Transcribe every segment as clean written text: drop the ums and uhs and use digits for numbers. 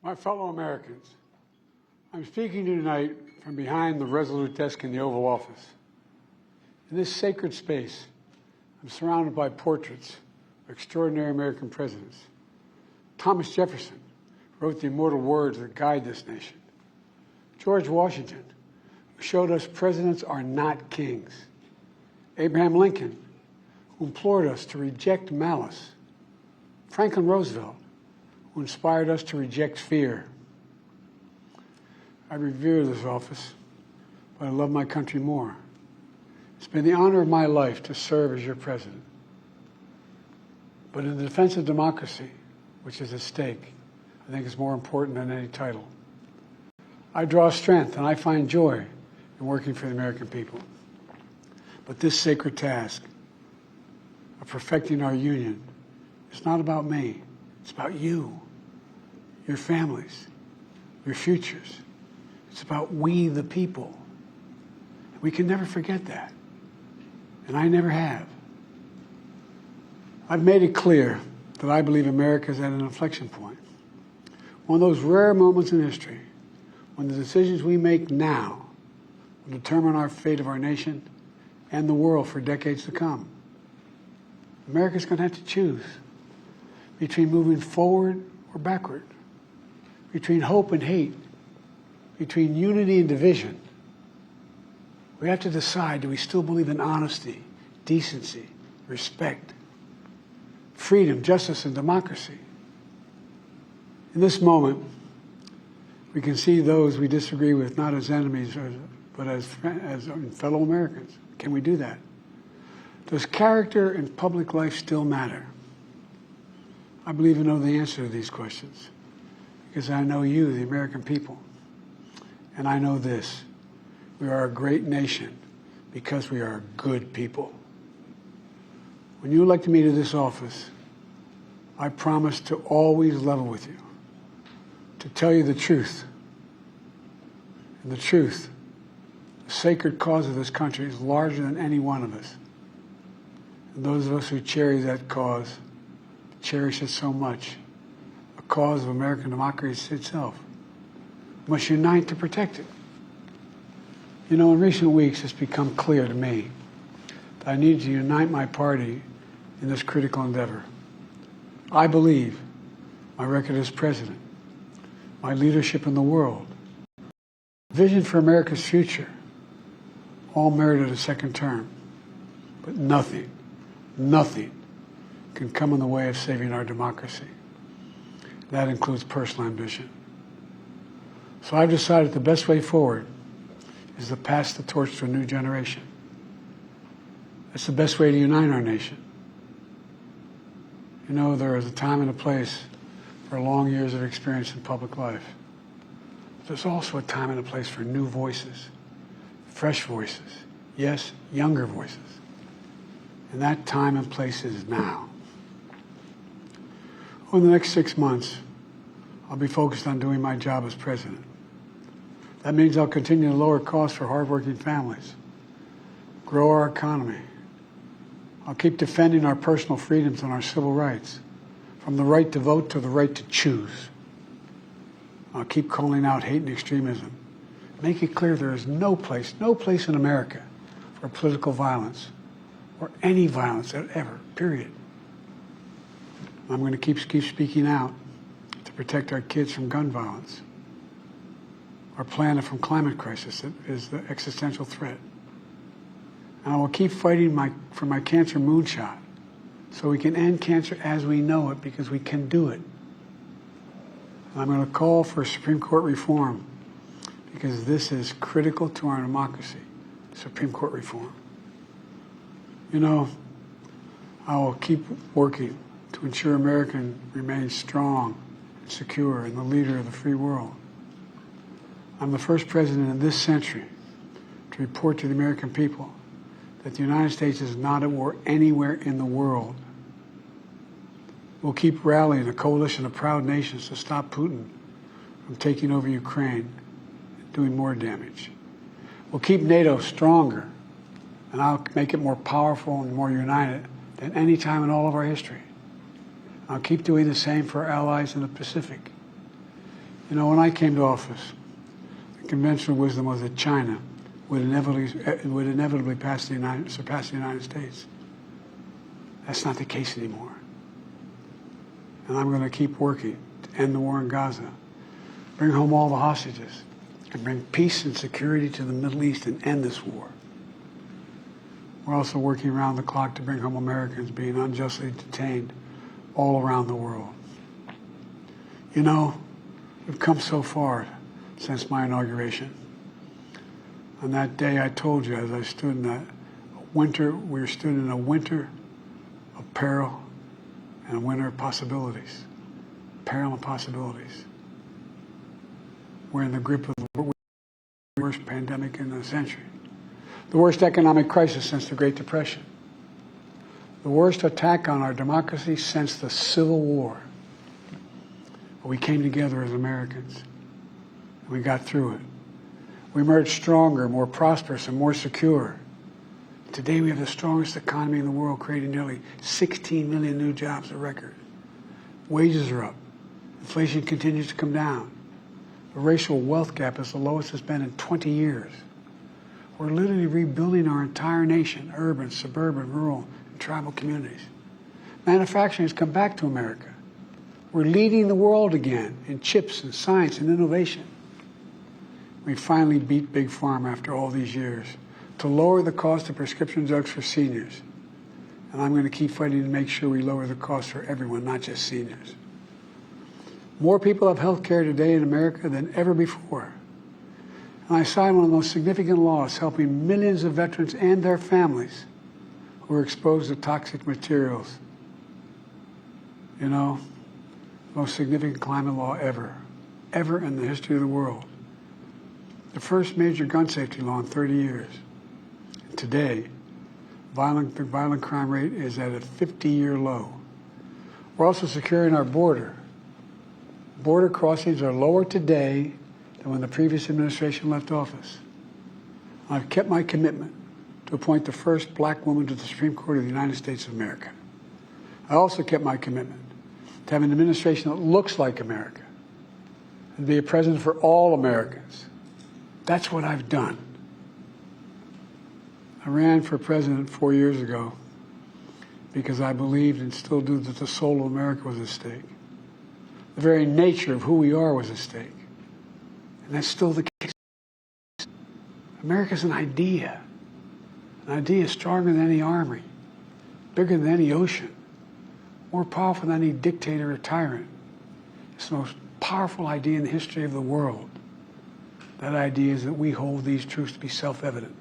My fellow Americans, I'm speaking to you tonight from behind the resolute desk in the Oval Office. In this sacred space, I'm surrounded by portraits of extraordinary American presidents. Thomas Jefferson wrote the immortal words that guide this nation. George Washington, who showed us presidents are not kings. Abraham Lincoln, who implored us to reject malice. Franklin Roosevelt, who inspired us to reject fear. I revere this office, but I love my country more. It's been the honor of my life to serve as your president. But in the defense of democracy, which is at stake, I think is more important than any title. I draw strength and I find joy in working for the American people. But this sacred task of perfecting our union is not about me. It's about you, your families, your futures. It's about we, the people. We can never forget that. And I never have. I've made it clear that I believe America is at an inflection point. One of those rare moments in history when the decisions we make now will determine our fate of our nation and the world for decades to come. America's going to have to choose between moving forward or backward, between hope and hate, between unity and division. We have to decide, do we still believe in honesty, decency, respect, freedom, justice, and democracy? In this moment, we can see those we disagree with not as enemies, but as fellow Americans. Can we do that? Does character in public life still matter? I believe I know the answer to these questions because I know you, the American people. And I know this: we are a great nation because we are good people. When you elected me to this office, I promised to always level with you, to tell you the truth. And the truth, the sacred cause of this country, is larger than any one of us. And those of us who cherish that cause, cherish it so much, a cause of American democracy itself, must unite to protect it. You know, in recent weeks, it's become clear to me that I need to unite my party in this critical endeavor. I believe my record as president, my leadership in the world, vision for America's future, all merited a second term. But nothing can come in the way of saving our democracy. That includes personal ambition. So I've decided the best way forward is to pass the torch to a new generation. That's the best way to unite our nation. You know, there is a time and a place for long years of experience in public life. There's also a time and a place for new voices, fresh voices, yes, younger voices. And that time and place is now. Over the next 6 months, I'll be focused on doing my job as president. That means I'll continue to lower costs for hardworking families, grow our economy. I'll keep defending our personal freedoms and our civil rights, from the right to vote to the right to choose. I'll keep calling out hate and extremism. Make it clear there is no place in America for political violence or any violence ever, period. I'm going to keep speaking out to protect our kids from gun violence, our planet from climate crisis that is the existential threat. And I will keep fighting for my cancer moonshot so we can end cancer as we know it, because we can do it. And I'm going to call for Supreme Court reform because this is critical to our democracy, Supreme Court reform. You know, I will keep working to ensure America remains strong and secure and the leader of the free world. I'm the first president in this century to report to the American people that the United States is not at war anywhere in the world. We'll keep rallying a coalition of proud nations to stop Putin from taking over Ukraine and doing more damage. We'll keep NATO stronger, and I'll make it more powerful and more united than any time in all of our history. I'll keep doing the same for our allies in the Pacific. You know, when I came to office, the conventional wisdom was that China would inevitably surpass the United States. That's not the case anymore. And I'm going to keep working to end the war in Gaza, bring home all the hostages, and bring peace and security to the Middle East and end this war. We're also working around the clock to bring home Americans being unjustly detained all around the world. You know, we've come so far since my inauguration. On that day, I told you, as I stood in that winter, we stood in a winter of peril and a winter of possibilities. Peril and possibilities. We're in the grip of the worst pandemic in a century. The worst economic crisis since the Great Depression. The worst attack on our democracy since the Civil War. But we came together as Americans, and we got through it. We emerged stronger, more prosperous, and more secure. Today we have the strongest economy in the world, creating nearly 16 million new jobs, a record. Wages are up. Inflation continues to come down. The racial wealth gap is the lowest it's been in 20 years. We're literally rebuilding our entire nation, urban, suburban, rural, and tribal communities. Manufacturing has come back to America. We're leading the world again in chips and science and innovation. We finally beat Big Pharma after all these years to lower the cost of prescription drugs for seniors. And I'm going to keep fighting to make sure we lower the cost for everyone, not just seniors. More people have health care today in America than ever before. And I signed one of the most significant laws helping millions of veterans and their families who are exposed to toxic materials. You know, most significant climate law ever in the history of the world. The first major gun safety law in 30 years. And today, the violent crime rate is at a 50-year low. We're also securing our border. Border crossings are lower today than when the previous administration left office. I've kept my commitment to appoint the first black woman to the Supreme Court of the United States of America. I also kept my commitment to have an administration that looks like America and be a president for all Americans. That's what I've done. I ran for president 4 years ago because I believed and still do that the soul of America was at stake. The very nature of who we are was at stake. And that's still the case. America's an idea. An idea stronger than any army, bigger than any ocean, more powerful than any dictator or tyrant. It's the most powerful idea in the history of the world. That idea is that we hold these truths to be self-evident.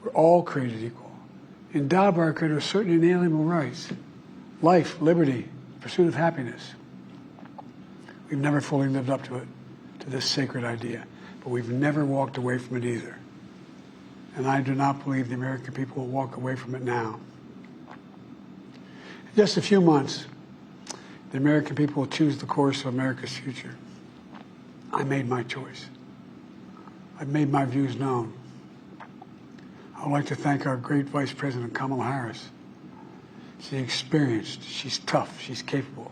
We're all created equal, endowed by our Creator with certain inalienable rights: life, liberty, pursuit of happiness. We've never fully lived up to it, to this sacred idea, but we've never walked away from it either. And I do not believe the American people will walk away from it now. In just a few months, the American people will choose the course of America's future. I made my choice. I've made my views known. I would like to thank our great Vice President Kamala Harris. She's experienced, she's tough, she's capable.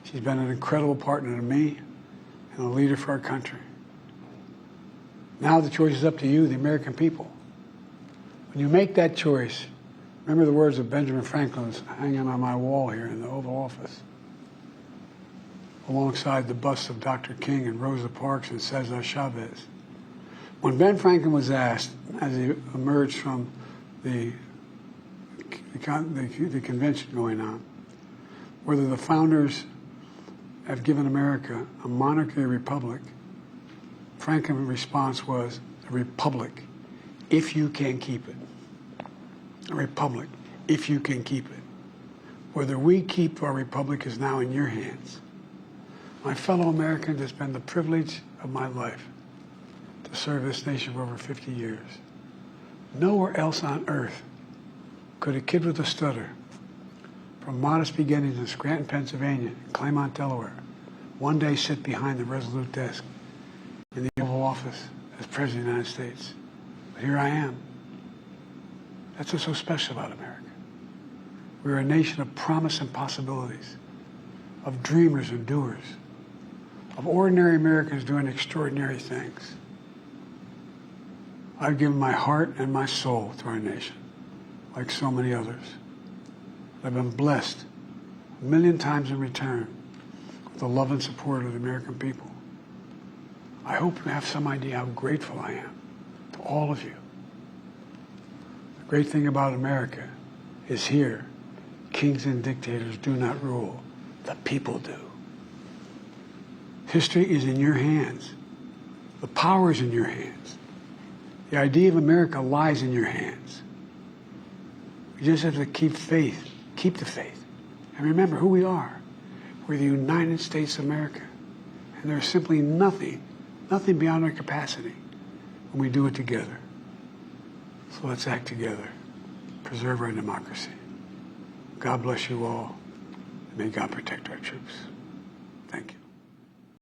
She's been an incredible partner to me and a leader for our country. Now the choice is up to you, the American people. When you make that choice, remember the words of Benjamin Franklin hanging on my wall here in the Oval Office, alongside the busts of Dr. King and Rosa Parks and Cesar Chavez. When Ben Franklin was asked, as he emerged from the convention going on, whether the founders have given America a monarchy or republic, Franklin's response was, a republic, if you can keep it. A republic, if you can keep it. Whether we keep our republic is now in your hands. My fellow Americans, it's been the privilege of my life to serve this nation for over 50 years. Nowhere else on earth could a kid with a stutter, from modest beginnings in Scranton, Pennsylvania, and Claymont, Delaware, one day sit behind the resolute desk in the Oval Office as President of the United States. But here I am. That's what's so special about America. We're a nation of promise and possibilities, of dreamers and doers, of ordinary Americans doing extraordinary things. I've given my heart and my soul to our nation, like so many others. I've been blessed a million times in return with the love and support of the American people. I hope you have some idea how grateful I am to all of you. The great thing about America is here, kings and dictators do not rule, the people do. History is in your hands. The power is in your hands. The idea of America lies in your hands. You just have to keep faith, keep the faith. And remember who we are. We're the United States of America. And there's simply nothing beyond our capacity when we do it together. So let's act together. Preserve our democracy. God bless you all. And may God protect our troops.